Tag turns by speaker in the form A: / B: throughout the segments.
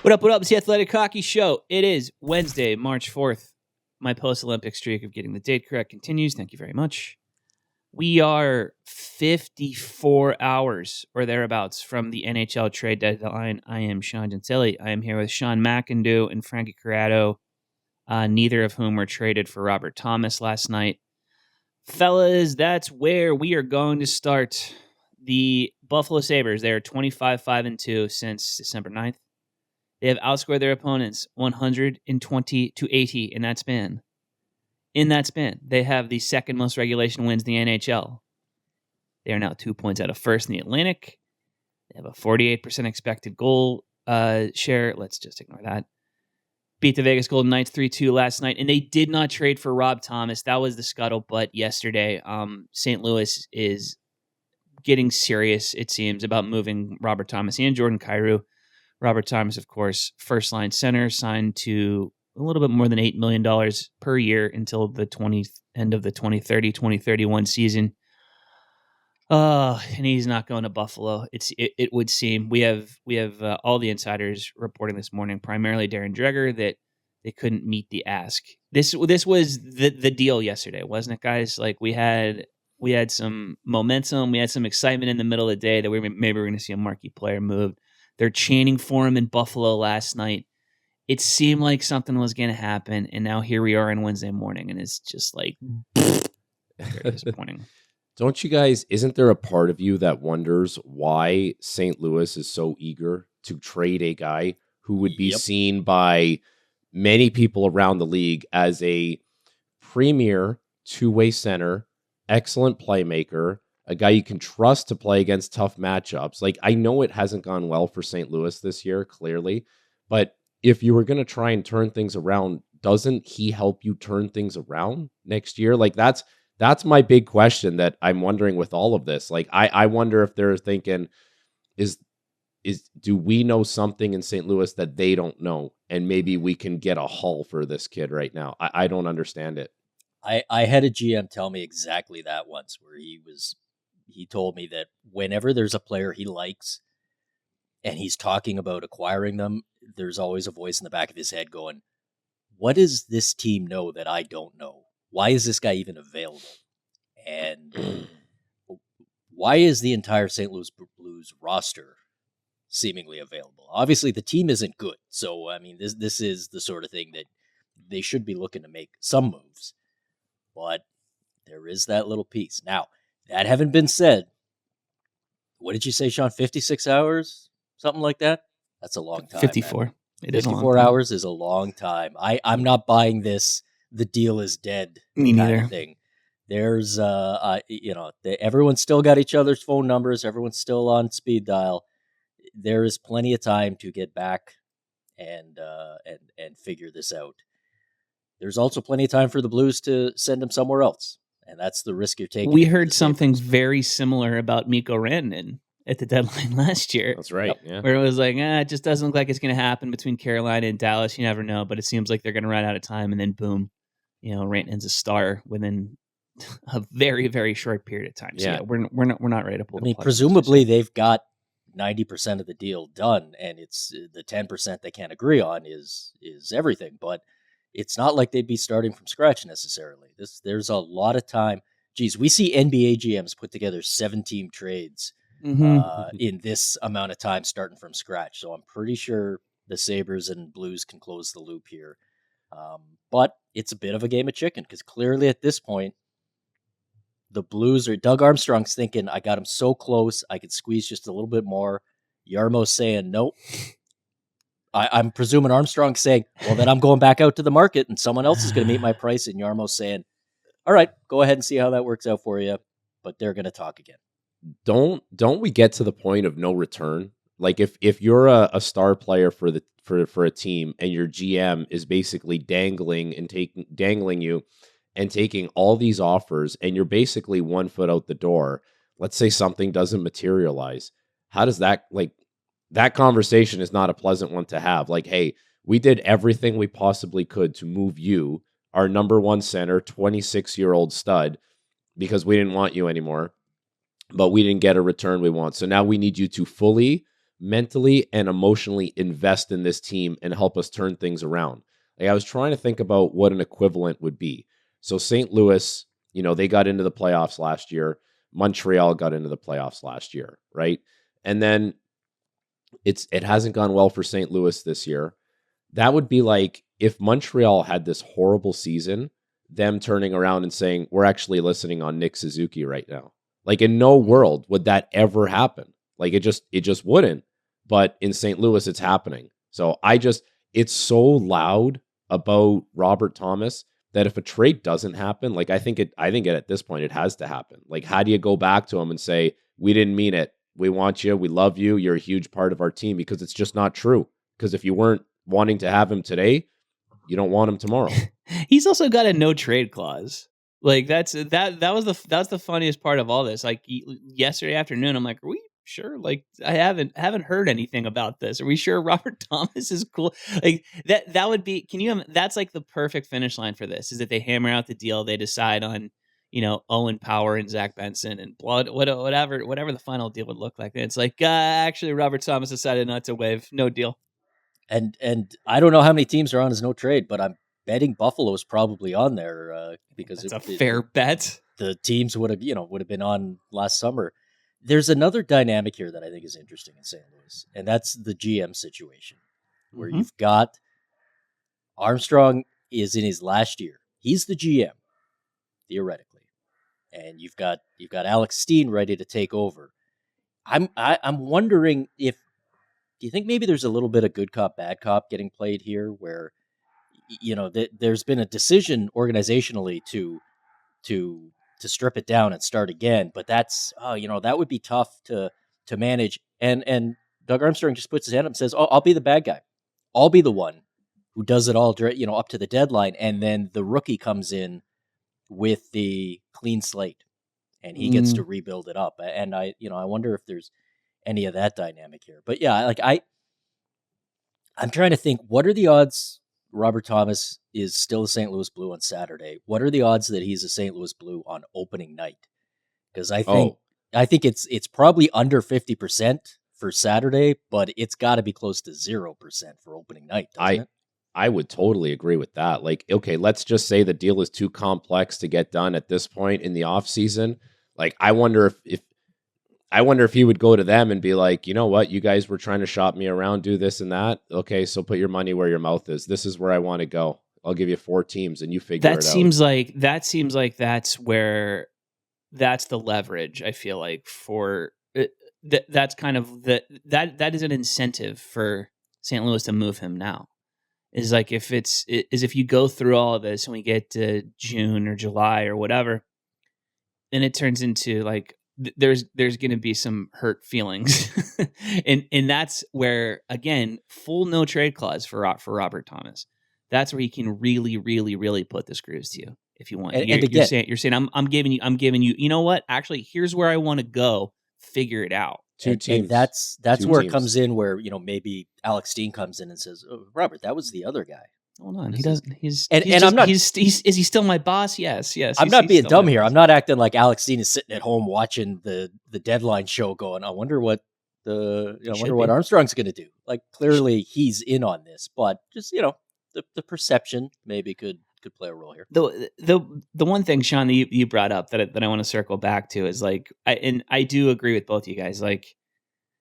A: What up, what up? It's the Athletic Hockey Show. It is Wednesday, March 4th. My post-Olympic streak of getting the date correct continues. Thank you very much. We are 54 hours or thereabouts from the NHL trade deadline. I am Sean Gentili. I am here with Sean McIndoe and Frankie Corrado, neither of whom were traded for Robert Thomas last night. Fellas, that's where we are going to start. The Buffalo Sabres, they are 25-5-2 since December 9th. They have outscored their opponents 120-80 in that span. In that span, they have the second most regulation wins in the NHL. They are now 2 points out of first in the Atlantic. They have a 48% expected goal share. Let's just ignore that. Beat the Vegas Golden Knights 3-2 last night, and they did not trade for Rob Thomas. That was the scuttlebutt yesterday. St. Louis is getting serious, it seems, about moving Robert Thomas and Jordan Kyrou. Robert Thomas, of course, first-line center, signed to a little bit more than $8 million per year until the end of the 2030-2031 season. And he's not going to Buffalo. It would seem. We have all the insiders reporting this morning, primarily Darren Dreger, that they couldn't meet the ask. This was the deal yesterday, wasn't it, guys? Like we had some momentum, we had some excitement in the middle of the day that maybe we're going to see a marquee player moved. They're chanting for him in Buffalo last night. It seemed like something was going to happen, and now here we are on Wednesday morning, and it's just like very disappointing.
B: Don't you guys, isn't there a part of you that wonders why St. Louis is so eager to trade a guy who would be seen by many people around the league as a premier two-way center, excellent playmaker, a guy you can trust to play against tough matchups? Like, I know it hasn't gone well for St. Louis this year, clearly, but if you were going to try and turn things around, doesn't he help you turn things around next year? Like, that's my big question that I'm wondering with all of this. Like, I wonder if they're thinking, do we know something in St. Louis that they don't know? And maybe we can get a haul for this kid right now. I don't understand it.
C: I had a GM tell me exactly that once, where he told me that whenever there's a player he likes and he's talking about acquiring them, there's always a voice in the back of his head going, what does this team know that I don't know? Why is this guy even available? And why is the entire St. Louis Blues roster seemingly available? Obviously, the team isn't good. So, I mean, this is the sort of thing that they should be looking to make some moves. But there is that little piece. Now, that having been said, what did you say, Sean? 56 hours? Something like that? That's a long time.
A: 54.
C: Man. It is 54 hours is a long time. I'm not buying this. The deal is dead.
A: Me neither.
C: Kind of thing. There's, everyone's still got each other's phone numbers. Everyone's still on speed dial. There is plenty of time to get back and figure this out. There's also plenty of time for the Blues to send him somewhere else. And that's the risk you're taking.
A: We heard something very similar about Mikko Rantanen at the deadline last year.
B: That's right. Yeah.
A: Where it was like, it just doesn't look like it's going to happen between Carolina and Dallas. You never know, but it seems like they're going to run out of time, and then boom, Rantanen's a star within a very, very short period of time. So yeah, we're not ready to pull.
C: I mean, presumably they've got 90% of the deal done, and it's the 10% they can't agree on is everything. But it's not like they'd be starting from scratch necessarily. There's a lot of time. Geez, we see NBA GMs put together 7-team trades in this amount of time starting from scratch. So I'm pretty sure the Sabres and Blues can close the loop here. But it's a bit of a game of chicken because clearly at this point, the Blues or Doug Armstrong's thinking, I got him so close, I could squeeze just a little bit more. Yarmo's saying, nope. I'm presuming Armstrong's saying, well, then I'm going back out to the market and someone else is going to meet my price. And Yarmo's saying, all right, go ahead and see how that works out for you. But they're going to talk again.
B: Don't we get to the point of no return? Like if you're a star player for a team and your GM is basically dangling you and taking all these offers and you're basically 1 foot out the door, let's say something doesn't materialize. How does that, like, that conversation is not a pleasant one to have. Like, hey, we did everything we possibly could to move you, our number one center, 26-year-old stud, because we didn't want you anymore, but we didn't get a return we want. So now we need you to fully mentally and emotionally invest in this team and help us turn things around. Like, I was trying to think about what an equivalent would be. So St. Louis, they got into the playoffs last year. Montreal got into the playoffs last year, right? And then it hasn't gone well for St. Louis this year. That would be like if Montreal had this horrible season, them turning around and saying, we're actually listening on Nick Suzuki right now. Like, in no world would that ever happen. Like, it just wouldn't. But in St. Louis, it's happening. So it's so loud about Robert Thomas that if a trade doesn't happen, like, I think at this point it has to happen. Like, how do you go back to him and say, we didn't mean it. We want you. We love you. You're a huge part of our team, because it's just not true. Because if you weren't wanting to have him today, you don't want him tomorrow.
A: He's also got a no trade clause. Like, that's the funniest part of all this. Like, yesterday afternoon, I'm like, are we sure? Like, I haven't heard anything about this. Are we sure Robert Thomas is cool? Like, that would be, that's like the perfect finish line for this, is that they hammer out the deal. They decide on, Owen Power and Zach Benson and blood, whatever the final deal would look like. And it's like, actually, Robert Thomas decided not to waive. No deal.
C: And I don't know how many teams are on his no trade, but I'm betting Buffalo is probably on there because
A: it's a fair bet.
C: The teams would have been on last summer. There's another dynamic here that I think is interesting in St. Louis, and that's the GM situation, where you've got Armstrong is in his last year. He's the GM, theoretically, and you've got Alex Steen ready to take over. I'm wondering if, do you think maybe there's a little bit of good cop, bad cop getting played here, where there's been a decision organizationally to strip it down and start again, but that's that would be tough to manage. And Doug Armstrong just puts his hand up and says, "Oh, I'll be the bad guy. I'll be the one who does it all, up to the deadline." And then the rookie comes in with the clean slate, and he gets to rebuild it up. And I wonder if there's any of that dynamic here. But yeah, like I'm trying to think, what are the odds Robert Thomas is still a St. Louis Blue on Saturday? What are the odds that he's a St. Louis Blue on opening night? Because I think it's probably under 50% for Saturday, but it's got to be close to 0% for opening night, doesn't it?
B: I would totally agree with that. Like, okay, let's just say the deal is too complex to get done at this point in the off season. Like, I wonder if he would go to them and be like, you know what, you guys were trying to shop me around, do this and that. Okay, so put your money where your mouth is. This is where I want to go. I'll give you 4 teams and you figure it out.
A: That seems like that's the leverage, I feel like, for that's kind of that is an incentive for St. Louis to move him now. Is like, if you go through all of this and we get to June or July or whatever, then it turns into like, there's going to be some hurt feelings. and that's where, again, full no trade clause for Robert Thomas. That's where he can really, really, really put the screws to you if you want. You're saying I'm giving you, you know what? Actually, here's where I want to go. Figure it out.
C: And that's where it comes in, where maybe Alex Steen comes in and says, "Oh, Robert, that was the other guy."
A: Hold on, he doesn't.
C: I'm not.
A: Is he still my boss? Yes.
C: I'm not being dumb here. I'm not acting like Alex Steen is sitting at home watching the deadline show, going, "I wonder what what Armstrong's going to do." Like, clearly he's in on this, but just the perception maybe could play a role here.
A: The one thing, Sean, that you brought up that I want to circle back to is like, I do agree with both you guys. Like,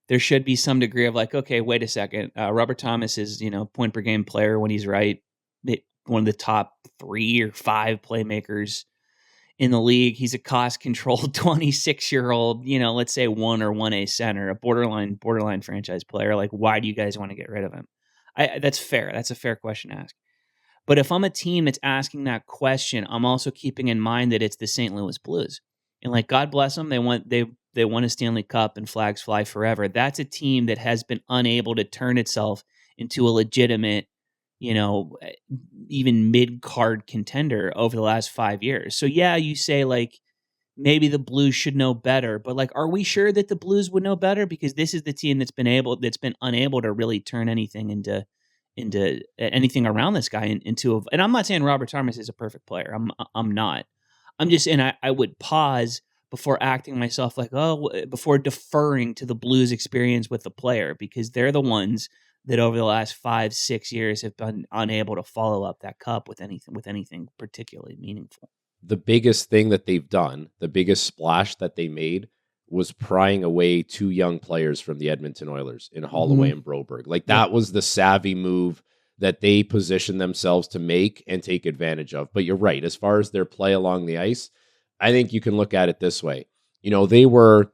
A: there should be some degree of like, okay, wait a second. Robert Thomas is, point per game player when he's right. One of the top 3 or 5 playmakers in the league. He's a cost controlled 26-year-old, let's say 1 or 1A center, a borderline franchise player. Like, why do you guys want to get rid of him? That's fair. That's a fair question to ask. But if I'm a team that's asking that question, I'm also keeping in mind that it's the St. Louis Blues. And like, God bless them, they won a Stanley Cup and flags fly forever. That's a team that has been unable to turn itself into a legitimate, even mid-card contender over the last 5 years. So yeah, you say like, maybe the Blues should know better, but like, are we sure that the Blues would know better? Because this is the team that's been unable to really turn anything into anything around this guy into and I'm not saying Robert Thomas is a perfect player. I'm not. I'm just saying I would pause before acting myself like, before deferring to the Blues experience with the player, because they're the ones that over the last 5-6 years have been unable to follow up that cup with anything particularly meaningful.
B: The biggest thing that they've done, the biggest splash that they made, was prying away 2 young players from the Edmonton Oilers in Holloway and Broberg. Like, that was the savvy move that they positioned themselves to make and take advantage of. But you're right, as far as their play along the ice, I think you can look at it this way. You know, they were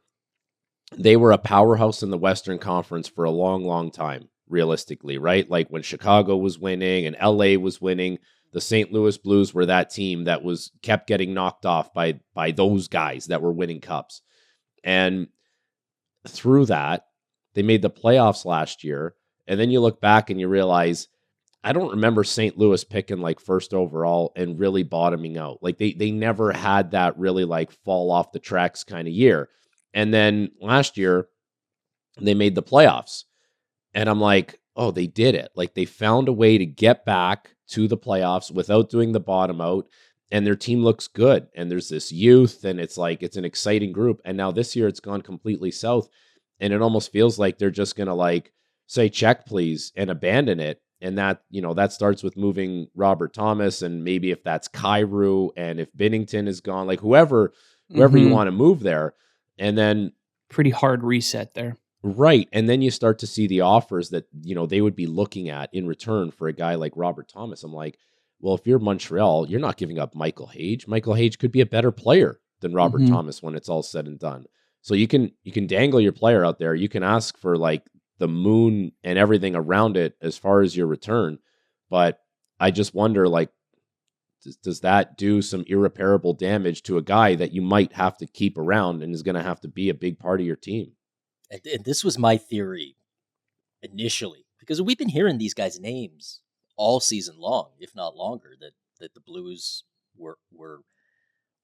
B: a powerhouse in the Western Conference for a long, long time, realistically, right? Like when Chicago was winning and LA was winning, the St. Louis Blues were that team that was kept getting knocked off by those guys that were winning cups. And through that, they made the playoffs last year. And then you look back and you realize, I don't remember St. Louis picking like first overall and really bottoming out. Like they never had that really like fall off the tracks kind of year. And then last year they made the playoffs. And I'm like, oh, they did it. Like they found a way to get back to the playoffs without doing the bottom out. And their team looks good. And there's this youth and it's like, it's an exciting group. And now this year it's gone completely south. And it almost feels like they're just going to like say, check please, and abandon it. And that, you know, that starts with moving Robert Thomas, and maybe if that's Kyrou, and if Binnington is gone, like whoever you want to move there. And then
A: pretty hard reset there.
B: Right. And then you start to see the offers that, you know, they would be looking at in return for a guy like Robert Thomas. I'm like, well, if you're Montreal, you're not giving up Michael Hage. Michael Hage could be a better player than Robert Thomas when it's all said and done. So you can dangle your player out there. You can ask for like the moon and everything around it as far as your return. But I just wonder, like, does that do some irreparable damage to a guy that you might have to keep around and is going to have to be a big part of your team?
C: And this was my theory initially, because we've been hearing these guys' names all season long, if not longer, that the Blues were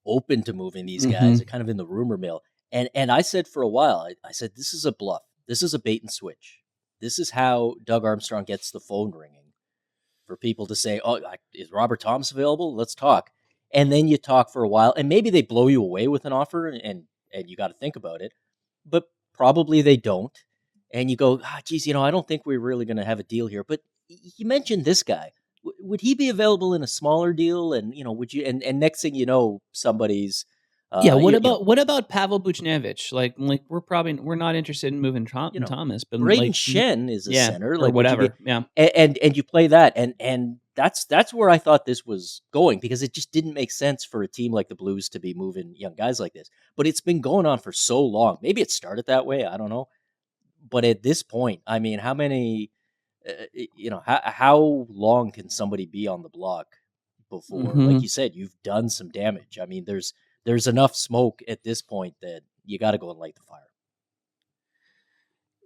C: open to moving these guys, kind of in the rumor mill. And I said for a while, I said, this is a bluff. This is a bait and switch. This is how Doug Armstrong gets the phone ringing for people to say, oh, is Robert Thomas available? Let's talk. And then you talk for a while, and maybe they blow you away with an offer, and you got to think about it. But probably they don't. And you go, geez, I don't think we're really going to have a deal here. But you mentioned this guy. Would he be available in a smaller deal? And, would you, and next thing you know, somebody's,
A: what about Pavel Buchnevich? Like we're not interested in moving Thomas, but
C: Braden Shen is a center, like
A: whatever.
C: And you play that, and that's where I thought this was going, because it just didn't make sense for a team like the Blues to be moving young guys like this. But it's been going on for so long. Maybe it started that way. I don't know. But at this point, I mean, how many, how long can somebody be on the block before, like you said, you've done some damage? I mean, there's enough smoke at this point that you got to go and light the fire.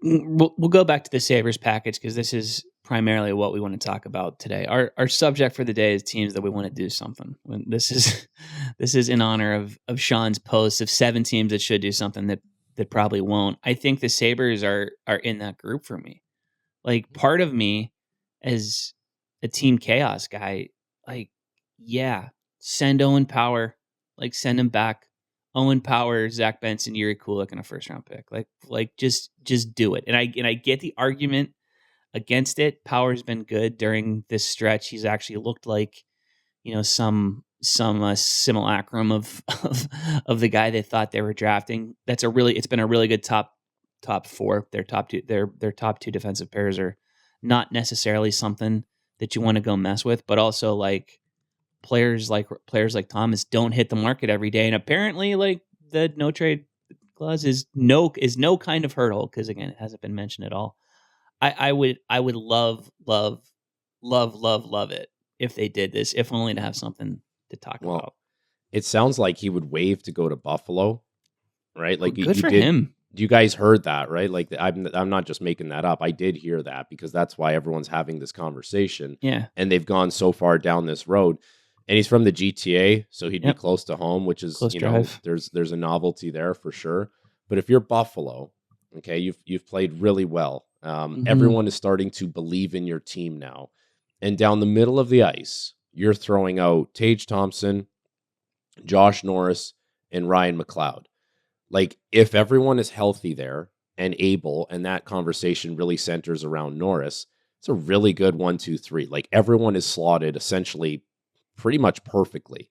A: We'll go back to the Sabres package, because this is primarily what we want to talk about today. Our subject for the day is teams that we want to do something. This is in honor of Sean's post of 7 teams that should do something that probably won't. I think the Sabres are in that group for me. Like, part of me as a team chaos guy, like, yeah, send Owen Power. Like, send him back. Owen Power, Zach Benson, Yuri Kulik, and a first-round pick. Like just do it. And I get the argument against it. Power's been good during this stretch. He's actually looked like, some simulacrum of the guy they thought they were drafting. It's been a really good top 4. Their top 2 defensive pairs are not necessarily something that you want to go mess with, but also like players like Thomas don't hit the market every day, and apparently like the no trade clause is no kind of hurdle, because again, it hasn't been mentioned at all. I would love it if they did this, if only to have something to talk about.
B: It sounds like he would waive to go to Buffalo, right? Like,
A: good for him.
B: You guys heard that, right? Like, I'm not just making that up. I did hear that, because that's why everyone's having this conversation.
A: Yeah, and
B: they've gone so far down this road. And he's from the GTA, so he'd be close to home, which is, there's a novelty there for sure. But if you're Buffalo, okay, you've played really well. Everyone is starting to believe in your team now. And down the middle of the ice, you're throwing out Tage Thompson, Josh Norris, and Ryan McLeod. like if everyone is healthy there and able, and that conversation really centers around Norris, it's a really good 1-2-3. Like everyone is slotted essentially pretty much perfectly.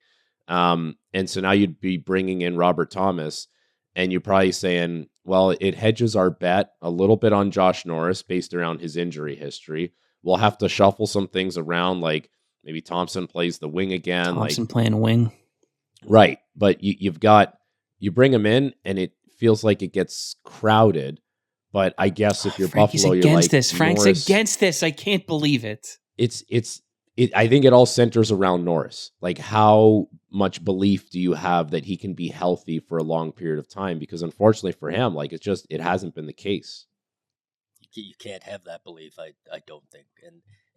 B: And so now you'd be bringing in Robert Thomas, and you're probably saying, well, it hedges our bet a little bit on Josh Norris based around his injury history. We'll have to shuffle some things around, like maybe Thompson plays the wing again.
A: Thompson playing wing.
B: Right. But you bring him in, and it feels like it gets crowded. But I guess if you're
A: Frankie's
B: Buffalo, you're
A: against
B: like,
A: this. Frank's
B: Norris,
A: against this. I can't believe it.
B: I think it all centers around Norris. Like, how much belief do you have that he can be healthy for a long period of time? Because unfortunately for him, like it hasn't been the case.
C: You can't have that belief. I don't think.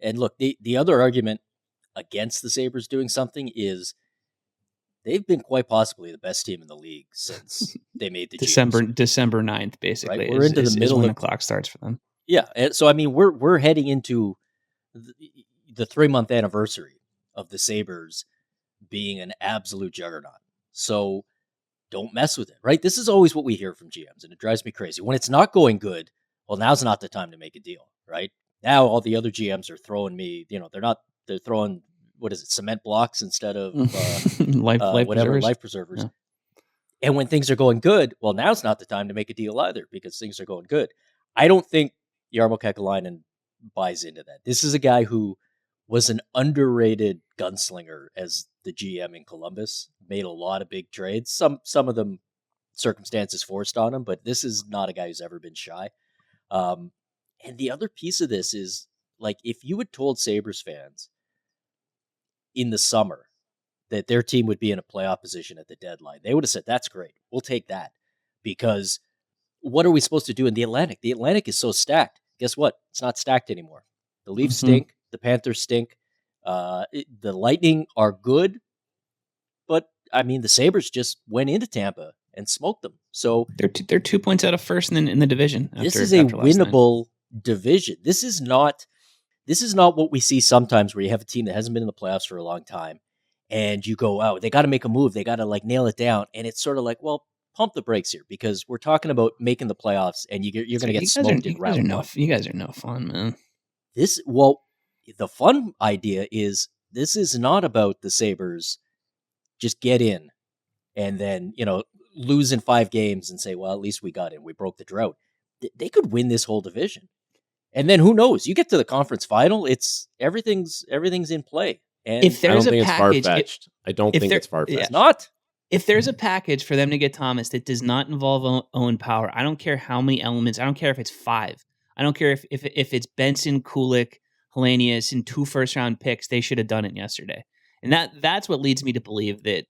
C: And look, the other argument against the Sabres doing something is they've been quite possibly the best team in the league since they made the
A: December
C: GM.
A: December 9th, basically.
C: Right? We're into the middle
A: when
C: of
A: the clock starts for them.
C: Yeah, and so I mean, we're heading into the 3-month anniversary of the Sabres being an absolute juggernaut. So don't mess with it, right? This is always what we hear from GMs, and it drives me crazy. When it's not going good, well, now's not the time to make a deal, right? Now all the other GMs are throwing me, they're throwing, what is it, cement blocks instead of life preservers. Yeah. And when things are going good, well, now's not the time to make a deal either because things are going good. I don't think Jarmo Kekalainen buys into that. This is a guy who was an underrated gunslinger as the GM in Columbus, made a lot of big trades. Some of them circumstances forced on him, but this is not a guy who's ever been shy. And the other piece of this is, like, if you had told Sabres fans in the summer that their team would be in a playoff position at the deadline, they would have said, that's great. We'll take that. Because what are we supposed to do in the Atlantic? The Atlantic is so stacked. Guess what? It's not stacked anymore. The Leafs stink. The Panthers stink. The Lightning are good. But, I mean, the Sabres just went into Tampa and smoked them. So
A: they're 2 points out of first in the division.
C: This is a winnable division. This is not what we see sometimes where you have a team that hasn't been in the playoffs for a long time and you go, oh, they got to make a move. They got to like nail it down. And it's sort of like, well, pump the brakes here because we're talking about making the playoffs and you're going to get smoked in round one.
A: You guys are no fun, man.
C: The fun idea is this is not about the Sabres just get in and then, lose in 5 games and say, well, at least we got in. We broke the drought. They could win this whole division. And then who knows? You get to the conference final, it's everything's in play. And
A: if there's
B: I don't think
A: a package,
B: it's far-fetched. I don't think it's far-fetched.
C: It's not.
A: If there's a package for them to get Thomas that does not involve Owen Power, I don't care how many elements. I don't care if it's 5. I don't care if it's Benson, Kulik, Hellenius, and 2 first-round picks. They should have done it yesterday. And that's what leads me to believe that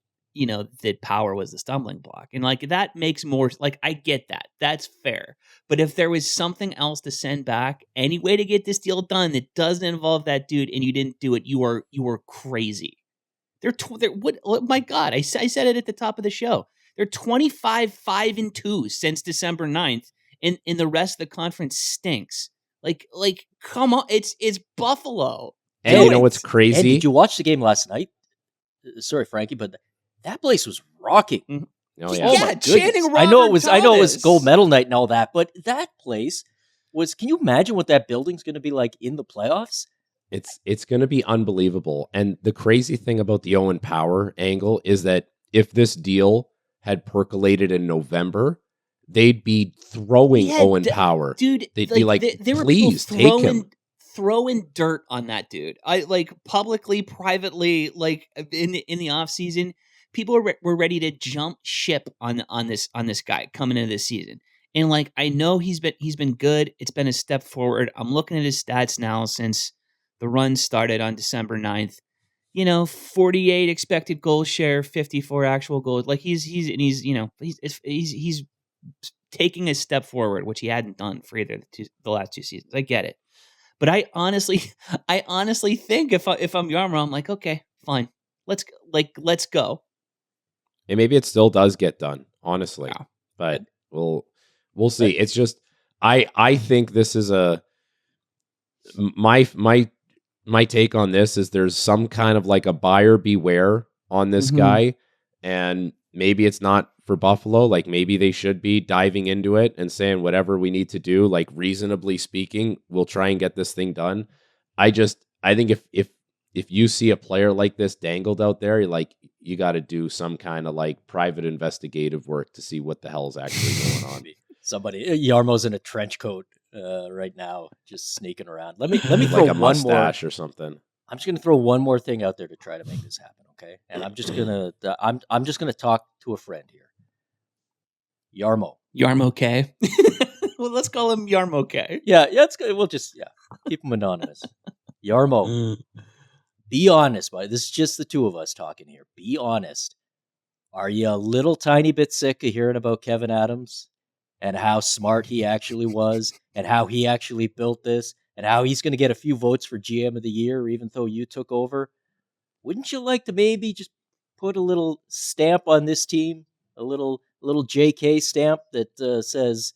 A: that Power was the stumbling block. And like that makes more, like, I get that. That's fair. But if there was something else to send back, any way to get this deal done that doesn't involve that dude and you didn't do it, you are crazy. They're what? Oh my God, I said it at the top of the show. They're 25-5-2 since December 9th, and the rest of the conference stinks. Like come on, it's Buffalo.
B: And you know what's crazy?
C: And did you watch the game last night? Sorry, Frankie, but that place was rocking.
B: Oh
A: yeah, chanting Robert
C: I know it was
A: Thomas.
C: gold medal night and all that, but that place was. Can you imagine what that building's going to be like in the playoffs?
B: It's going to be unbelievable. And the crazy thing about the Owen Power angle is that if this deal had percolated in November, they'd be throwing Owen Power.
A: Dude,
B: they'd be like,
A: there were
B: please take him.
A: Throwing dirt on that dude. I like publicly, privately, like in the off season, people were ready to jump ship on this guy coming into this season. And like, I know he's been good. It's been a step forward. I'm looking at his stats now since the run started on December 9th. 48 expected goal share, 54 actual goals. Like he's taking a step forward, which he hadn't done for either the last 2 seasons. I get it. But I honestly think if I'm Jarmo, I'm like, okay, fine, let's go.
B: And maybe it still does get done, honestly.
A: Yeah.
B: But we'll see. It's just I think this is my take on this is there's some kind of like a buyer beware on this guy, and maybe it's not for Buffalo. Like maybe they should be diving into it and saying whatever we need to do, like reasonably speaking, we'll try and get this thing done. I think if you see a player like this dangled out there, you got to do some kind of like private investigative work to see what the hell is actually going on.
C: Somebody, Yarmo's in a trench coat right now, just sneaking around. Let me throw
B: like a
C: one more
B: mustache or something.
C: I'm just going to throw one more thing out there to try to make this happen, okay? And I'm just gonna talk to a friend here, Yarmo.
A: Yarmo K. Well, let's call him Yarmo K.
C: Yeah, it's good. We'll just keep him anonymous. Yarmo, be honest, buddy. This is just the two of us talking here. Be honest. Are you a little tiny bit sick of hearing about Kevin Adams and how smart he actually was and how he actually built this and how he's going to get a few votes for GM of the year even though you took over? Wouldn't you like to maybe just put a little stamp on this team, a little JK stamp that says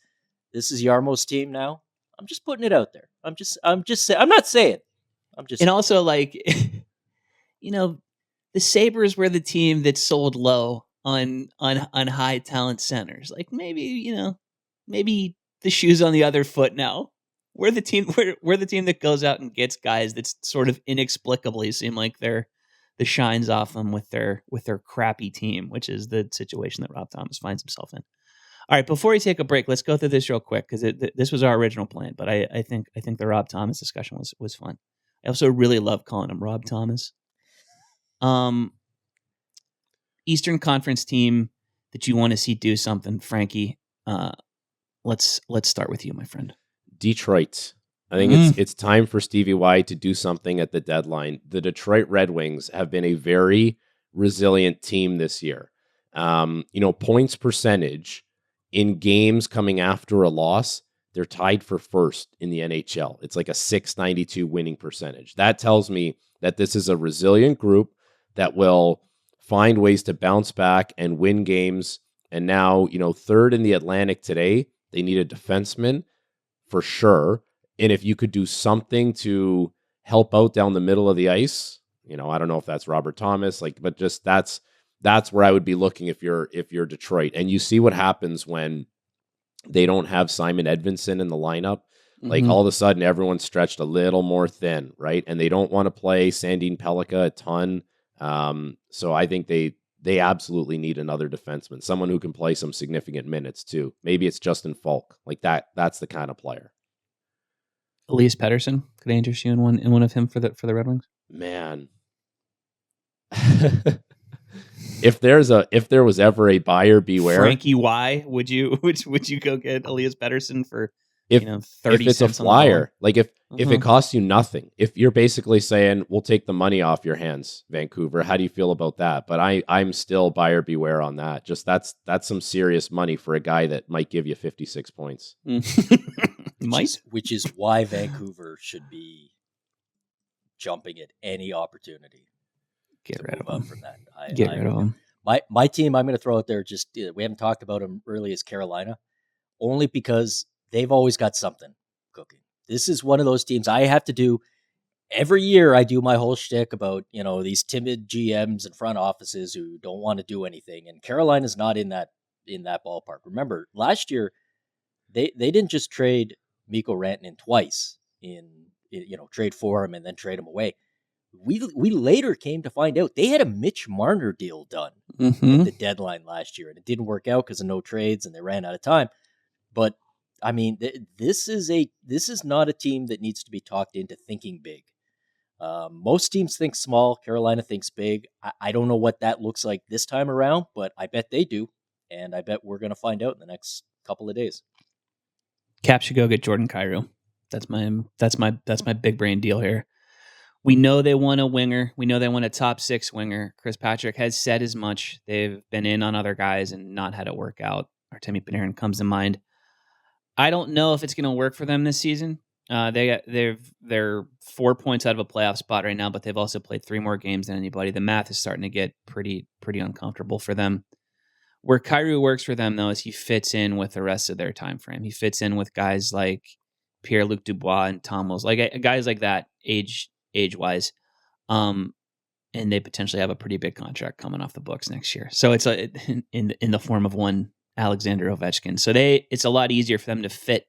C: this is Yarmo's team now? I'm just putting it out there. I'm just saying. I'm not saying. I'm just.
A: And also, like, the Sabres were the team that sold low on high talent centers. Like maybe the shoe's on the other foot now. We're the team. We're the team that goes out and gets guys that sort of inexplicably seem like they're the shines off them with their crappy team, which is the situation that Rob Thomas finds himself in. All right, before we take a break, let's go through this real quick because this was our original plan, but I think the Rob Thomas discussion was fun. I also really love calling him Rob Thomas. Eastern Conference team that you want to see do something, Frankie. Let's start with you, my friend.
B: Detroit. I think it's time for Stevie Y to do something at the deadline. The Detroit Red Wings have been a very resilient team this year. Points percentage in games coming after a loss, they're tied for first in the NHL. It's like a .692 winning percentage. That tells me that this is a resilient group that will find ways to bounce back and win games. And now, third in the Atlantic today, they need a defenseman for sure. And if you could do something to help out down the middle of the ice, I don't know if that's Robert Thomas, but just that's where I would be looking if you're Detroit. And you see what happens when they don't have Simon Edvinsson in the lineup. Like all of a sudden everyone's stretched a little more thin, right? And they don't want to play Sandin Pellikka a ton. So I think they absolutely need another defenseman, someone who can play some significant minutes too. Maybe it's Justin Falk. Like that's the kind of player.
A: Elias Pettersson, could I interest you in one of him for the Red Wings?
B: Man. If there was ever a buyer beware,
A: Frankie Y, would you go get Elias Pettersson for 30
B: if it's
A: cents
B: a flyer,
A: like
B: if it costs you nothing, if you're basically saying we'll take the money off your hands, Vancouver, how do you feel about that? But I'm still buyer beware on that. Just that's some serious money for a guy that might give you 56 points.
C: Which is why Vancouver should be jumping at any opportunity.
A: Get rid of him.
C: From that.
A: Get rid of him.
C: My team, I'm going to throw out there, just we haven't talked about them really, is Carolina, only because they've always got something cooking. This is one of those teams I have to do every year. I do my whole shtick about, these timid GMs and front offices who don't want to do anything. And Carolina's not in that ballpark. Remember, last year, they didn't just trade Mikko Rantanen twice trade for him and then trade him away. We later came to find out they had a Mitch Marner deal done at the deadline last year, and it didn't work out because of no trades and they ran out of time. But I mean, this is not a team that needs to be talked into thinking big. Most teams think small. Carolina thinks big. I don't know what that looks like this time around, but I bet they do, and I bet we're going to find out in the next couple of days.
A: Cap should go get Jordan Kyrou. That's my big brain deal here. We know they want a winger. We know they want a top 6 winger. Chris Patrick has said as much. They've been in on other guys and not had it work out. Artemi Panarin comes to mind. I don't know if it's going to work for them this season. They're 4 points out of a playoff spot right now, but they've also played 3 more games than anybody. The math is starting to get pretty uncomfortable for them. Where Kyrou works for them, though, is he fits in with the rest of their time frame. He fits in with guys like Pierre-Luc Dubois and Tom Wills, like guys like that, age-wise. And and they potentially have a pretty big contract coming off the books next year. So it's in the form of one Alexander Ovechkin. So it's a lot easier for them to fit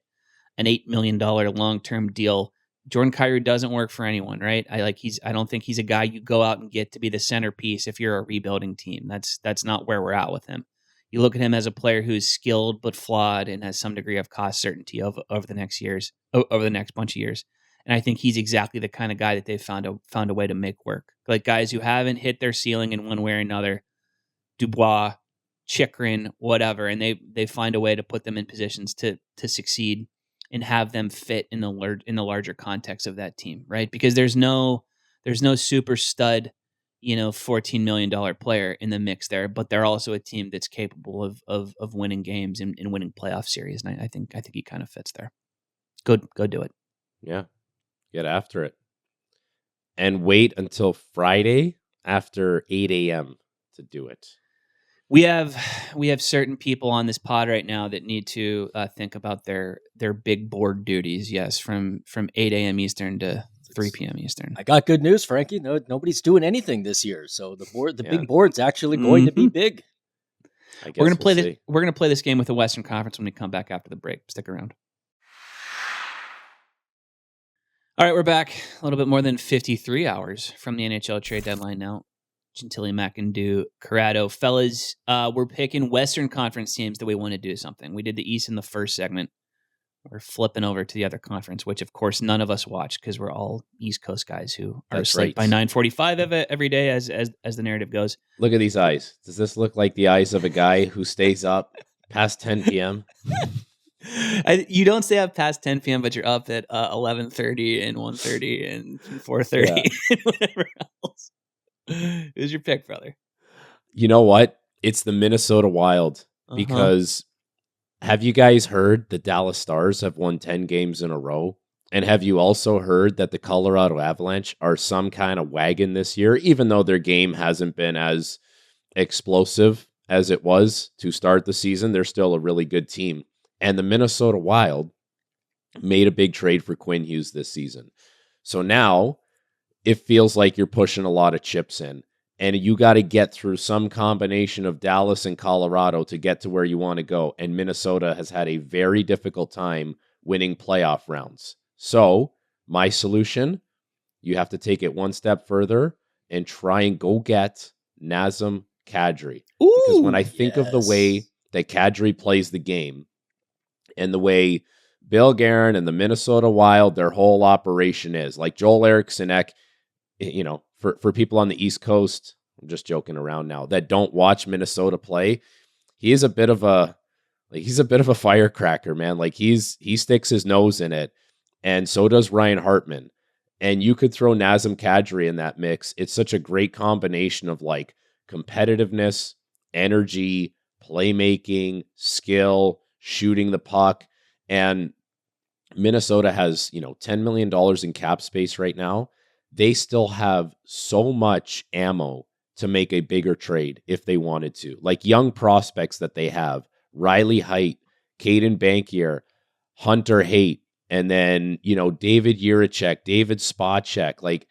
A: an $8 million long-term deal. Jordan Kyrou doesn't work for anyone, right? I don't think he's a guy you go out and get to be the centerpiece if you're a rebuilding team. That's not where we're at with him. You look at him as a player who's skilled but flawed and has some degree of cost certainty over the next bunch of years. And I think he's exactly the kind of guy that they've found a way to make work. Like guys who haven't hit their ceiling in one way or another, Dubois, Chychrun, whatever, and they find a way to put them in positions to succeed and have them fit in the larger context of that team, right? Because there's no super stud, $14 million player in the mix there, but they're also a team that's capable of winning games and winning playoff series. And I think he kind of fits there. Go do it.
B: Yeah. Get after it. And wait until Friday after 8 a.m. to do it.
A: We have certain people on this pod right now that need to think about their big board duties. Yes, from 8 a.m. Eastern to 3 p.m. Eastern.
C: I got good news, Frankie. No, nobody's doing anything this year, so the big board's actually going to be big.
A: We're gonna play We're gonna play this game with the Western Conference when we come back after the break. Stick around. All right, we're back. A little bit more than 53 hours from the NHL trade deadline now. Gentili, McIndoe, Corrado. Fellas, we're picking Western Conference teams that we want to do something. We did the East in the first segment. We're flipping over to the other conference, which, of course, none of us watch because we're all East Coast guys who are asleep by 9:45 every day as the narrative goes.
B: Look at these eyes. Does this look like the eyes of a guy who stays up past 10 p.m.?
A: You don't stay up past 10 p.m., but you're up at 11:30 and 1:30 and 4:30 and whatever else. Who's your pick, brother?
B: You know what? It's the Minnesota Wild because have you guys heard the Dallas Stars have won 10 games in a row? And have you also heard that the Colorado Avalanche are some kind of wagon this year, even though their game hasn't been as explosive as it was to start the season? They're still a really good team. And the Minnesota Wild made a big trade for Quinn Hughes this season. So now it feels like you're pushing a lot of chips in. And you got to get through some combination of Dallas and Colorado to get to where you want to go. And Minnesota has had a very difficult time winning playoff rounds. So my solution, you have to take it one step further and try and go get Nazem Kadri. Because when I think of the way that Kadri plays the game and the way Bill Guerin and the Minnesota Wild, their whole operation is, like Joel Eriksson, for people on the East Coast, I'm just joking around now, that don't watch Minnesota play, he is a bit of a firecracker, man. Like he sticks his nose in it, and so does Ryan Hartman. And you could throw Nazem Kadri in that mix. It's such a great combination of like competitiveness, energy, playmaking, skill, shooting the puck. And Minnesota has, $10 million in cap space right now. They still have so much ammo to make a bigger trade if they wanted to. Like young prospects that they have, Riley Heidt, Caden Bankier, Hunter Haight, and then, David Jiricek, David Spacek. Like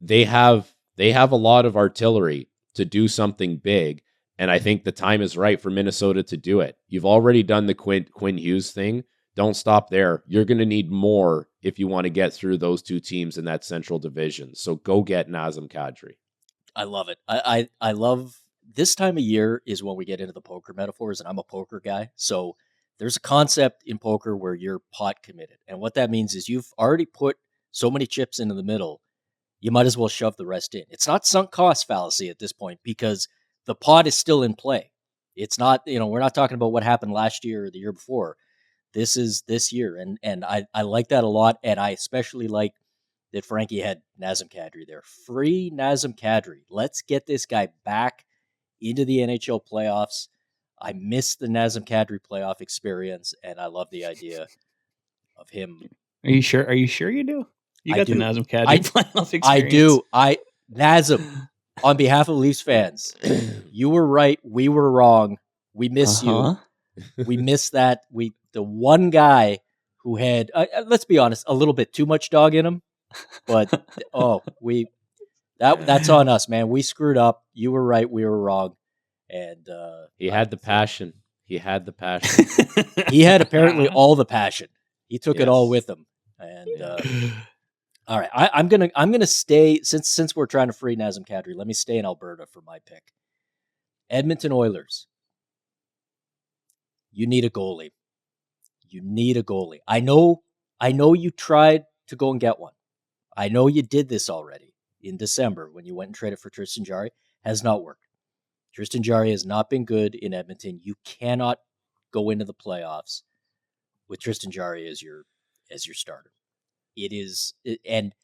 B: they have a lot of artillery to do something big. And I think the time is right for Minnesota to do it. You've already done the Quinn Hughes thing. Don't stop there. You're going to need more if you want to get through those two teams in that Central Division. So go get Nazem Kadri.
C: I love it. I love this time of year is when we get into the poker metaphors, and I'm a poker guy. So there's a concept in poker where you're pot committed. And what that means is you've already put so many chips into the middle, you might as well shove the rest in. It's not sunk cost fallacy at this point because the pot is still in play. It's not, we're not talking about what happened last year or the year before. This is this year, and I like that a lot, and I especially like that Frankie had Nazem Kadri there. Free Nazem Kadri. Let's get this guy back into the NHL playoffs. I miss the Nazem Kadri playoff experience, and I love the idea of him.
A: Are you sure? Are you sure you do? You got the Nazem Kadri playoff experience.
C: I do. Nazem, on behalf of Leafs fans, you were right. We were wrong. We miss you. We miss that. The one guy who had, let's be honest, a little bit too much dog in him. But, That's on us, man. We screwed up. You were right. We were wrong. And
B: he had the passion. He had the passion.
C: He had apparently all the passion. He took it all with him. And all right, I'm gonna stay since we're trying to free Nazem Kadri. Let me stay in Alberta for my pick. Edmonton Oilers. You need a goalie. You need a goalie. I know you tried to go and get one. I know you did this already in December when you went and traded for Tristan Jarry. Has not worked. Tristan Jarry has not been good in Edmonton. You cannot go into the playoffs with Tristan Jarry as your starter. And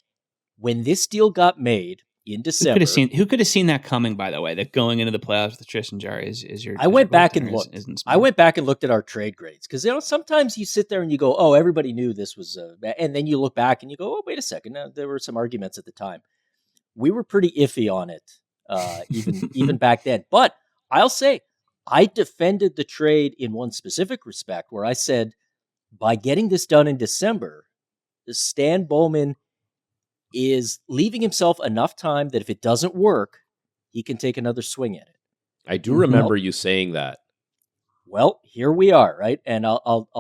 C: when this deal got made in December,
A: who could have seen that coming? By the way, that going into the playoffs with Tristan Jarry is your.
C: I went back and looked. I went back and looked at our trade grades because sometimes you sit there and you go, "Oh, everybody knew this was," and then you look back and you go, "Oh, wait a second." Now, there were some arguments at the time. We were pretty iffy on it, even back then. But I'll say I defended the trade in one specific respect, where I said, by getting this done in December, Stan Bowman is leaving himself enough time that if it doesn't work, he can take another swing at it.
B: I do remember you saying that.
C: Well, here we are, right? And I'll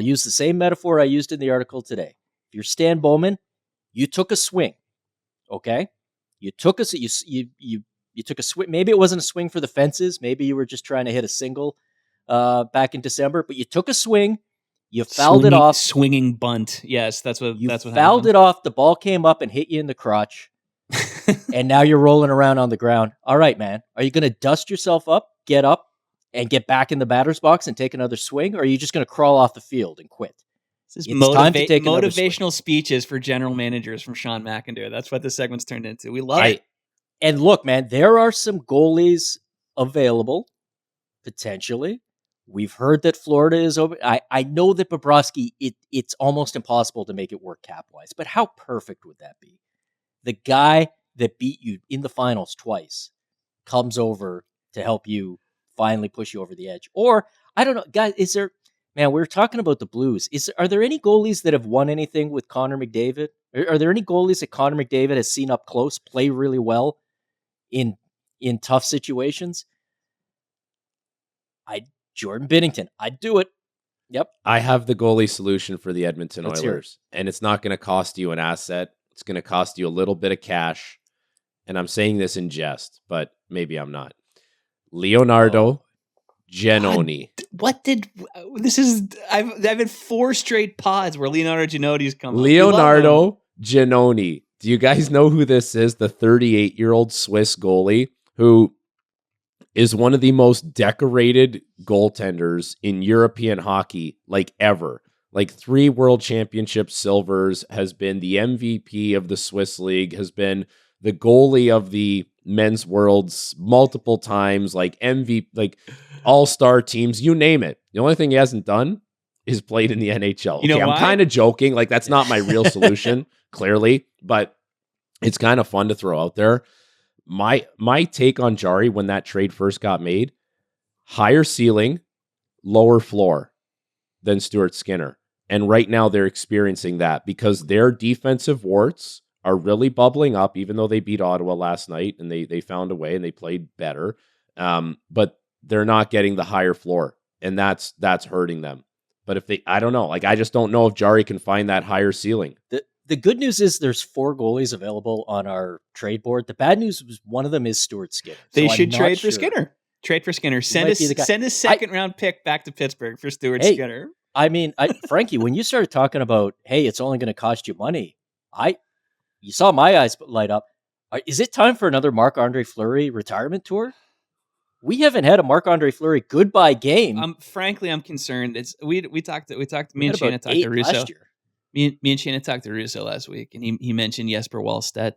C: use the same metaphor I used in the article today. If you're Stan Bowman, you took a swing, okay? You took a swing. Maybe it wasn't a swing for the fences. Maybe you were just trying to hit a single back in December, but you took a swing. You fouled it off.
A: Swinging bunt. Yes, that's what
C: fouled it off. The ball came up and hit you in the crotch. And now you're rolling around on the ground. All right, man. Are you going to dust yourself up, get up, and get back in the batter's box and take another swing? Or are you just going to crawl off the field and quit?
A: This is motivational speeches for general managers from Sean McIntyre. That's what this segment's turned into. We love it.
C: And look, man, there are some goalies available, potentially. We've heard that Florida is open. I know that Bobrovsky, it's almost impossible to make it work cap-wise, but how perfect would that be? The guy that beat you in the finals twice comes over to help you finally push you over the edge. Or, I don't know, guys, we were talking about the Blues. Are there any goalies that have won anything with Connor McDavid? Are there any goalies that Connor McDavid has seen up close play really well in tough situations? Jordan Binnington. I'd do it. Yep.
B: I have the goalie solution for the Edmonton Oilers, and it's not going to cost you an asset. It's going to cost you a little bit of cash, and I'm saying this in jest, but maybe I'm not. Leonardo Giannoni.
A: I've had 4 straight pods where Leonardo Giannoni's come.
B: Leonardo Giannoni. Do you guys know who this is? The 38-year-old Swiss goalie who is one of the most decorated goaltenders in European hockey, ever. 3 world championship silvers, has been the MVP of the Swiss League, has been the goalie of the men's worlds multiple times, MVP, all-star teams, you name it. The only thing he hasn't done is played in the NHL.
A: You know
B: I'm kind of joking. That's not my real solution, clearly, but it's kind of fun to throw out there. My take on Jarry when that trade first got made, higher ceiling, lower floor than Stuart Skinner. And right now they're experiencing that because their defensive warts are really bubbling up, even though they beat Ottawa last night and they found a way and they played better. But they're not getting the higher floor, and that's hurting them. But I don't know. I just don't know if Jarry can find that higher ceiling.
C: The good news is there's 4 goalies available on our trade board. The bad news is one of them is Stuart Skinner.
A: They should trade for Skinner. Trade for Skinner. Send a second-round pick back to Pittsburgh for Stuart Skinner.
C: I mean, Frankie, when you started talking about, hey, it's only going to cost you money, you saw my eyes light up. Is it time for another Marc-Andre Fleury retirement tour? We haven't had a Marc-Andre Fleury goodbye game.
A: Frankly, I'm concerned. Me and Shannon talked to Russo. Me and Shannon talked to Russo last week, and he mentioned Jesper Wallstedt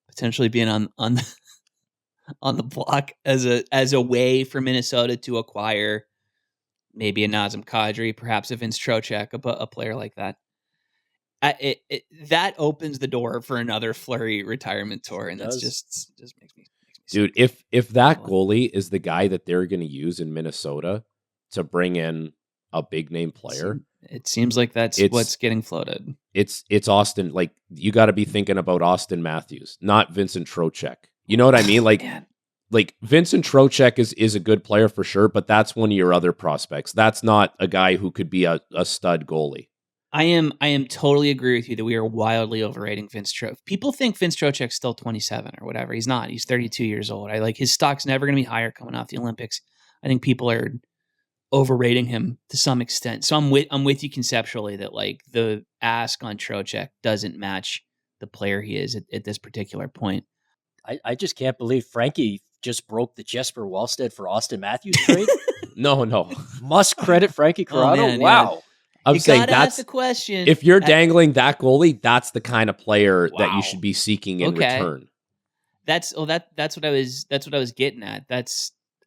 A: potentially being on the block as a way for Minnesota to acquire maybe a Nazem Kadri, perhaps a Vince Trochek, a player like that. That opens the door for another Fleury retirement tour, and that's just makes me.
B: Dude, if that goalie is the guy that they're going to use in Minnesota to bring in a big name player,
A: It seems like that's what's getting floated.
B: It's Austin. Like, you got to be thinking about Austin Matthews, not Vincent Trochek. You know what I mean? Like, like Vincent Trochek is a good player for sure, but that's one of your other prospects. That's not a guy who could be a stud goalie.
A: I am totally agree with you that we are wildly overrating Vince Trochek. People think Vince Trochek's still 27 or whatever. He's not. He's 32 years old. I like his stock's never going to be higher coming off the Olympics. I think people are overrating him to some extent. So I'm with you conceptually that like the ask on Trochek doesn't match the player he is at this particular point.
C: I just can't believe Frankie just broke the Jesper Wallstedt for Austin Matthews trade.
B: No.
C: Must credit Frankie Corrado.
A: Man,
C: wow.
A: yeah.
B: I'm
A: you
B: saying
A: gotta
B: that's
A: ask the question.
B: If you're dangling that goalie, that's the kind of player that you should be seeking in
A: Okay.
B: return.
A: That's what I was getting at.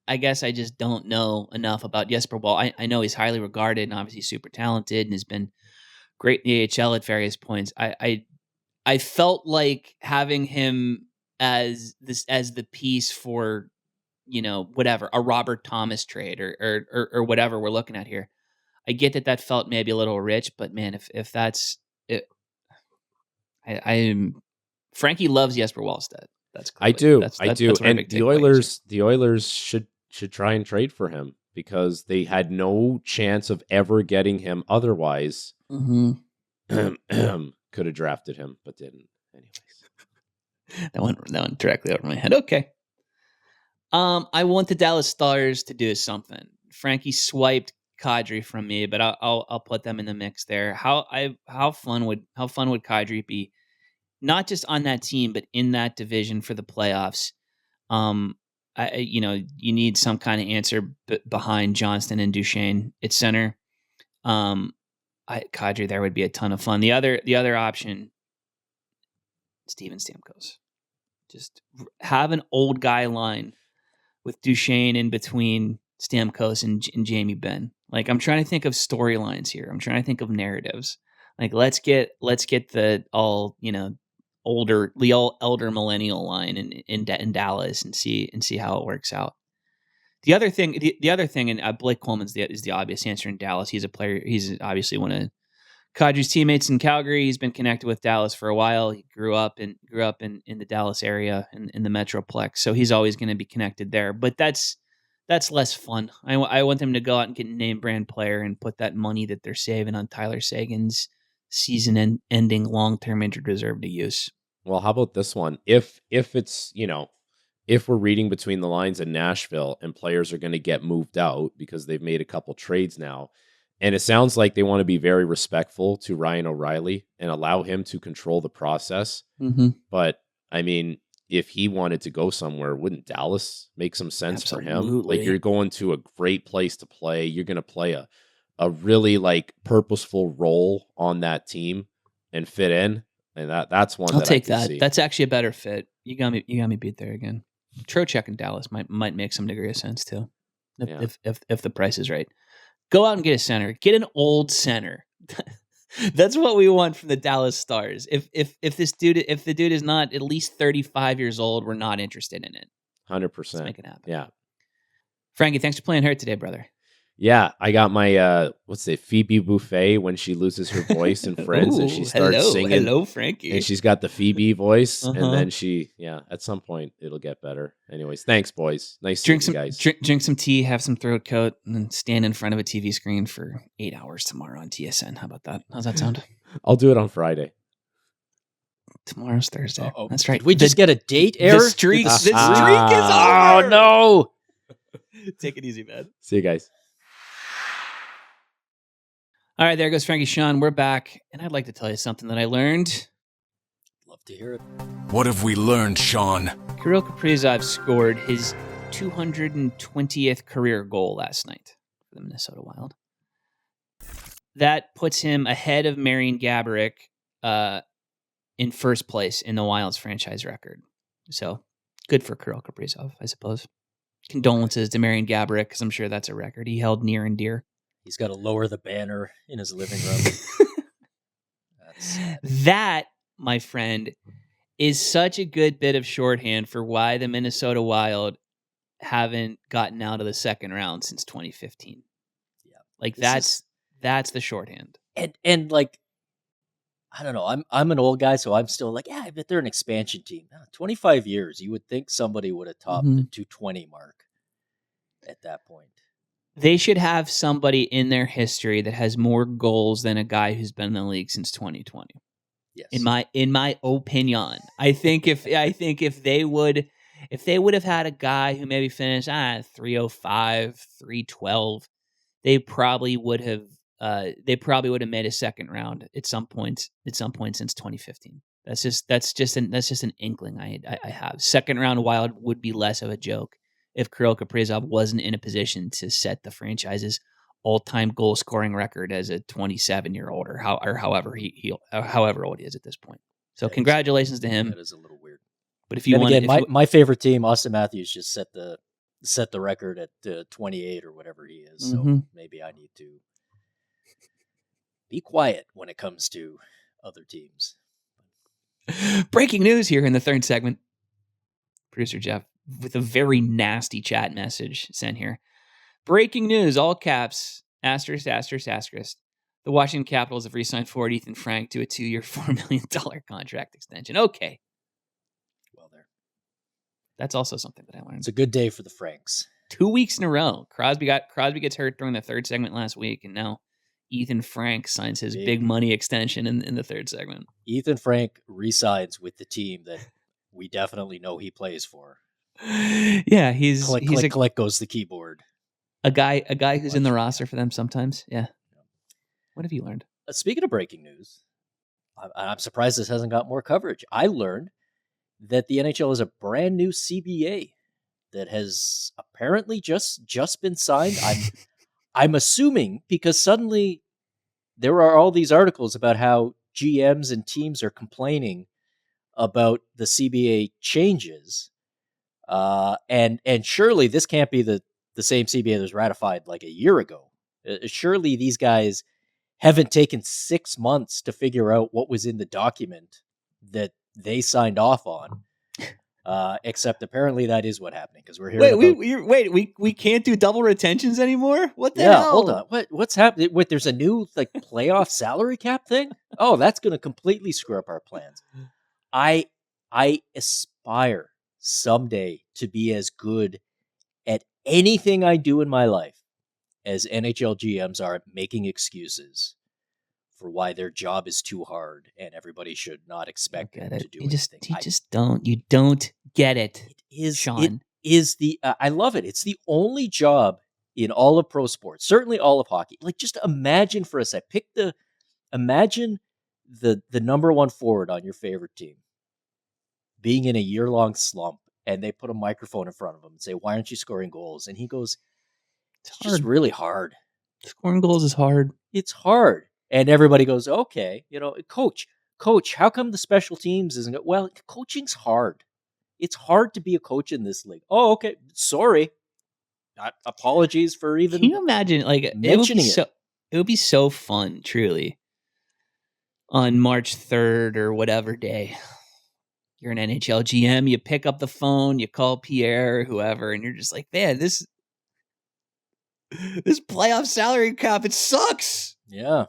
A: I guess I just don't know enough about Jesper Wall. I know he's highly regarded and obviously super talented and has been great in the AHL at various points. I felt like having him as the piece for, whatever, a Robert Thomas trade or whatever we're looking at here. I get that felt maybe a little rich, but man, if that's it, Frankie loves Jesper Wallstedt. That's clearly,
B: I do.
A: That's
B: And the Oilers should try and trade for him because they had no chance of ever getting him otherwise.
A: Mm-hmm.
B: Could have drafted him, but didn't. Anyways.
A: That went directly over my head. Okay. I want the Dallas Stars to do something. Frankie swiped Kadri from me, but I'll put them in the mix there. How fun would Kadri be? Not just on that team, but in that division for the playoffs. You need some kind of answer behind Johnston and Duchesne at center. Kadri there would be a ton of fun. The other option, Steven Stamkos. Just have an old guy line with Duchesne in between Stamkos and Jamie Benn. Like, I'm trying to think of storylines here. I'm trying to think of narratives. Like, let's get the elder millennial line in Dallas and see how it works out. The other thing, and Blake Coleman's is the obvious answer in Dallas. He's a player. He's obviously one of Kadri's teammates in Calgary. He's been connected with Dallas for a while. He grew up in the Dallas area in the Metroplex, so he's always going to be connected there. But that's less fun. I want them to go out and get a name brand player and put that money that they're saving on Tyler Seguin's season-ending long-term injured reserve to use.
B: Well, how about this one? If it's, if we're reading between the lines in Nashville and players are going to get moved out because they've made a couple trades now, and it sounds like they want to be very respectful to Ryan O'Reilly and allow him to control the process.
A: Mm-hmm.
B: But, I mean, if he wanted to go somewhere, wouldn't Dallas make some sense for him? Like, you're going to a great place to play. You're going to play a really, like, purposeful role on that team and fit in. And that's one
A: I'll
B: that
A: take
B: I can
A: that.
B: see.
A: That's actually a better fit. You got me beat there again. Trochek in Dallas might make some degree of sense too, if the price is right. Go out and get a center. Get an old center. That's what we want from the Dallas Stars. If the dude is not at least 35 years old, we're not interested in it.
B: 100%.
A: Let's make it happen.
B: Yeah.
A: Frankie, thanks for playing hurt today, brother.
B: Yeah, I got my Phoebe Buffet when she loses her voice in Friends. And she starts singing.
A: Hello, Frankie.
B: And she's got the Phoebe voice,
A: Uh-huh.
B: and then at some point it'll get better. Anyways, thanks, boys. Nice
A: Drink
B: seeing
A: some
B: you guys.
A: drink some tea, have some throat coat, and then stand in front of a TV screen for 8 hours tomorrow on TSN. How about that? How's that sound?
B: I'll do it on Friday.
A: Tomorrow's Thursday.
C: Uh-oh.
A: That's right.
C: Did we just get a date error?
A: The streak is over.
C: Oh, no.
A: Take it easy, man.
B: See you guys.
A: All right, there goes Frankie Sean. We're back, and I'd like to tell you something that I learned.
C: Love to hear it.
D: What have we learned, Sean?
A: Kirill Kaprizov scored his 220th career goal last night for the Minnesota Wild. That puts him ahead of Marian Gaborik in first place in the Wild's franchise record. So, good for Kirill Kaprizov, I suppose. Condolences to Marian Gaborik, because I'm sure that's a record he held near and dear.
C: He's got to lower the banner in his living room. That's sad.
A: That, my friend, is such a good bit of shorthand for why the Minnesota Wild haven't gotten out of the second round since 2015.
C: Yeah.
A: Like,
C: This
A: That's the shorthand.
C: And like, I don't know. I'm an old guy, so I'm still like, yeah, I bet they're an expansion team. 25 years, you would think somebody would have topped the 220 mark at that point.
A: They should have somebody in their history that has more goals than a guy who's been in the league since 2020.
C: Yes.
A: In my opinion, I think if they would have had a guy who maybe finished 305, 312, they probably would have made a second round at some point since 2015. That's just an inkling I have. Second round Wild would be less of a joke if Kirill Kaprizov wasn't in a position to set the franchise's all-time goal scoring record as a 27-year-old or however however old he is at this point. So congratulations to him.
C: That is a little weird.
A: But if you want,
C: again, my favorite team, Austin Matthews, just set the record at 28 or whatever he is. So maybe I need to be quiet when it comes to other teams.
A: Breaking news here in the third segment. Producer Jeff with a very nasty chat message sent here. Breaking news, all caps, asterisk, asterisk, asterisk. The Washington Capitals have re-signed forward Ethan Frank to a 2-year, $4 million contract extension. Okay.
C: Well, there.
A: That's also something that I learned.
C: It's a good day for the Franks.
A: 2 weeks in a row. Crosby gets hurt during the third segment last week, and now Ethan Frank signs his big money extension in the third segment.
C: Ethan Frank re-signs with the team that we definitely know he plays for.
A: Yeah, he's
C: click goes the keyboard.
A: A guy who's in the roster for them sometimes. Yeah. What have you learned?
C: Speaking of breaking news, I'm surprised this hasn't got more coverage. I learned that the NHL has a brand new CBA that has apparently just been signed. I'm assuming because suddenly there are all these articles about how GMs and teams are complaining about the CBA changes. And surely this can't be the same CBA that was ratified like a year ago. Surely these guys haven't taken 6 months to figure out what was in the document that they signed off on. Except apparently that is what happened because we're hearing
A: we can't do double retentions anymore? What the hell?
C: Hold on. What's happening? There's a new like playoff salary cap thing? Oh, that's going to completely screw up our plans. I aspire someday to be as good at anything I do in my life as NHL GMs are at making excuses for why their job is too hard and everybody should not expect them to do anything.
A: You don't get it.
C: It is,
A: Sean.
C: It is I love it. It's the only job in all of pro sports, certainly all of hockey. Like, just imagine for a sec, imagine the number one forward on your favorite team being in a year-long slump, and they put a microphone in front of him and say, why aren't you scoring goals? And he goes, it's just really hard.
A: Scoring goals is hard.
C: It's hard. And everybody goes, okay, coach, how come the special teams isn't it? Well, coaching's hard. It's hard to be a coach in this league. Oh, okay. Sorry. Apologies for even.
A: Can you imagine,
C: mentioning it?
A: It would be so fun, truly, on March 3rd or whatever day. You're an NHL GM, you pick up the phone, you call Pierre or whoever, and you're just like, man, this playoff salary cap, it sucks.
C: Yeah.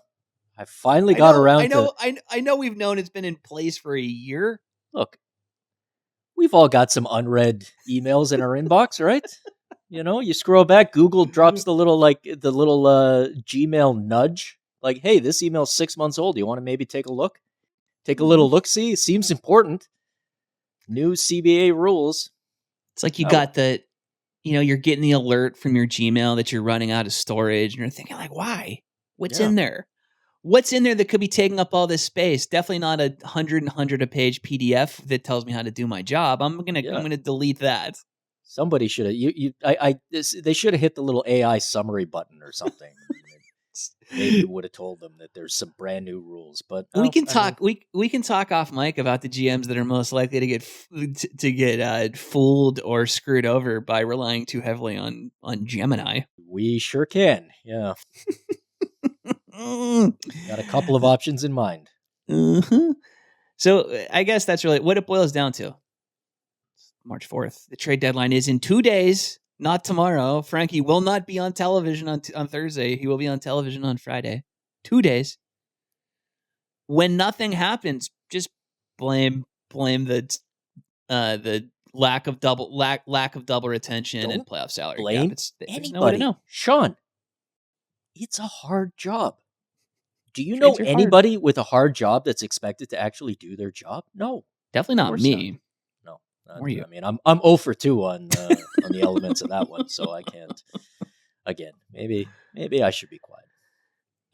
C: I finally got around to...
A: I know we've known it's been in place for a year.
C: Look, we've all got some unread emails in our inbox, right? You scroll back, Google drops the little Gmail nudge. Like, hey, this email's 6 months old. You want to maybe take a look? Take a little look-see? It seems important. New CBA rules.
A: It's like you got you're getting the alert from your Gmail that you're running out of storage, and you're thinking, like, why? What's in there? What's in there that could be taking up all this space? Definitely not a 100 a page PDF that tells me how to do my job. I'm gonna delete that.
C: Somebody should have. They should have hit the little AI summary button or something. Maybe would have told them that there's some brand new rules, but
A: we can talk. We can talk off mic about the GMs that are most likely to get fooled or screwed over by relying too heavily on Gemini.
C: We sure can. Yeah, got a couple of options in mind.
A: Mm-hmm. So I guess that's really what it boils down to. March 4th. The trade deadline is in 2 days. Not tomorrow. Frankie will not be on television on Thursday. He will be on television on Friday. 2 days. When nothing happens, just blame the lack of double retention and playoff salary
C: blame
A: cap. There's
C: anybody.
A: no way to know.
C: Sean, it's a hard job. Do you know anybody with a hard job that's expected to actually do their job? No,
A: definitely not me.
C: No,
A: Or you.
C: I mean, I'm 0 for 2 on the elements of that one, so I can't. Again, maybe I should be quiet.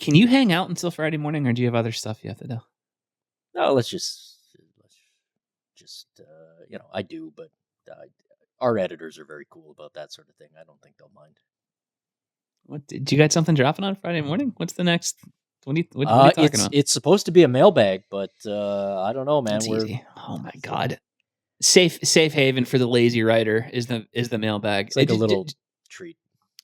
A: Can you hang out until Friday morning, or do you have other stuff you have to do?
C: No, let's just I do, but our editors are very cool about that sort of thing. I don't think they'll mind.
A: What did you got something dropping on Friday morning? What's the next? What are you talking about?
C: It's supposed to be a mailbag, but I don't know, man.
A: It's easy. Oh my god. Safe haven for the lazy writer is the mailbag.
C: It's like a little treat.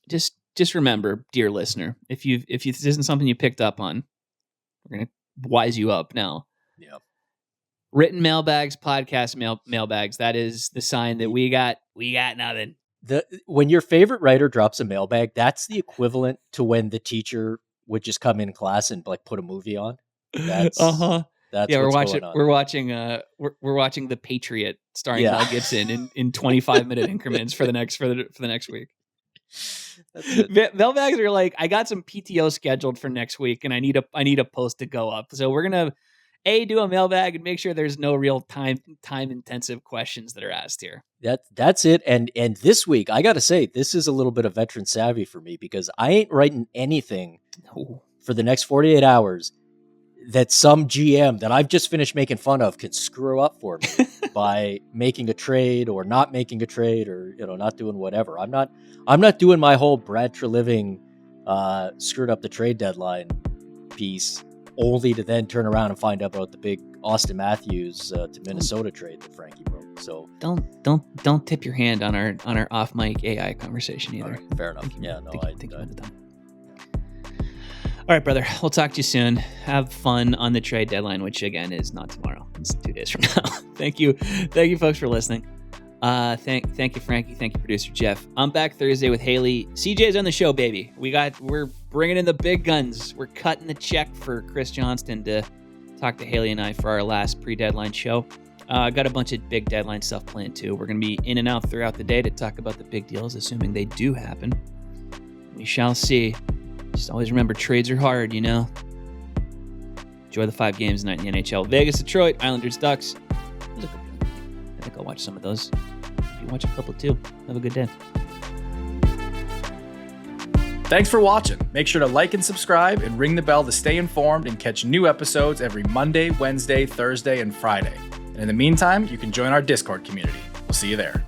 A: Just remember, dear listener, if this isn't something you picked up on, we're gonna wise you up now.
C: Yeah.
A: Written mailbags, podcast mailbags. That is the sign that we got nothing.
C: When your favorite writer drops a mailbag, that's the equivalent to when the teacher would just come in class and like put a movie on. That's That's
A: we're
C: watching
A: watching The Patriot starring Mel Gibson in 25-minute increments for the next week. Mailbags are like, I got some PTO scheduled for next week, and I need a post to go up. So we're gonna do a mailbag and make sure there's no real time intensive questions that are asked here.
C: That's it. And this week, I got to say, this is a little bit of veteran savvy for me because I ain't writing anything for the next 48 hours that some GM that I've just finished making fun of can screw up for me by making a trade or not making a trade or not doing whatever. I'm not doing my whole Brad Treliving screwed up the trade deadline piece only to then turn around and find out about the big Austin Matthews to Minnesota trade that Frankie wrote. So
A: don't tip your hand on our off mic AI conversation either.
C: Right, fair enough.
A: All right, brother. We'll talk to you soon. Have fun on the trade deadline, which again is not tomorrow. It's 2 days from now. Thank you, folks, for listening. Thank you, Frankie. Thank you, producer Jeff. I'm back Thursday with Haley. CJ's on the show, baby. We're bringing in the big guns. We're cutting the check for Chris Johnston to talk to Haley and I for our last pre-deadline show. Got a bunch of big deadline stuff planned too. We're going to be in and out throughout the day to talk about the big deals, assuming they do happen. We shall see. Just always remember, trades are hard, Enjoy the 5 games tonight in the NHL. Vegas, Detroit, Islanders, Ducks. I think I'll watch some of those. If you watch a couple too, have a good day.
E: Thanks for watching. Make sure to like and subscribe and ring the bell to stay informed and catch new episodes every Monday, Wednesday, Thursday, and Friday. And in the meantime, you can join our Discord community. We'll see you there.